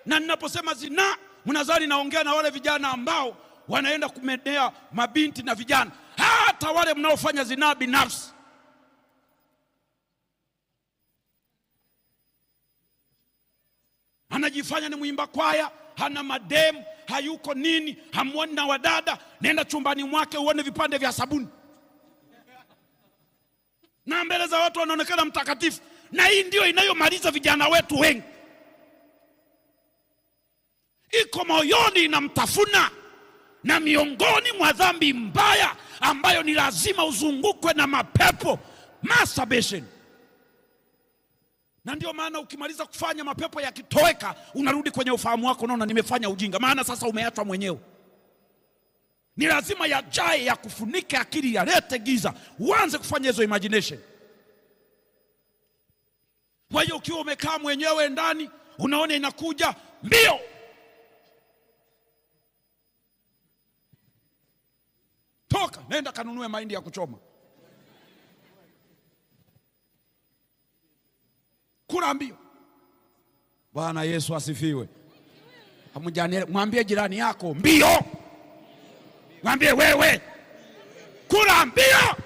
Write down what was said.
Na ninaposema zinaa, mnadhani naongea na wale vijana ambao wanaenda kumedea mabinti na vijana, hata wale mnaofanya zinaa binafsi. Anajifanya ni mwimba kwaya, hana mademu, hayuko nini, hamwoni na wadada. Nenda chumbani mwake uone vipande vya sabuni, na mbele za watu wanaonekana mtakatifu. Na hii ndio inayomaliza vijana wetu wengi. Iko moyoni inamtafuna, na miongoni mwa dhambi mbaya ambayo ni lazima uzungukwe na mapepo, masturbation. Na ndio maana ukimaliza kufanya, mapepo yakitoweka, unarudi kwenye ufahamu wako, unaona nimefanya ujinga, maana sasa umeachwa mwenyewe. Ni lazima yajae, ya kufunike akili, yalete giza, uanze kufanya hizo imagination. Kwa hiyo ukiwa umekaa mwenyewe ndani, unaona inakuja mbio, toka nenda kanunue mahindi ya kuchoma, kula mbio. Bwana Yesu asifiwe. Mwambie jirani yako mbio, mwambie wewe kula mbio.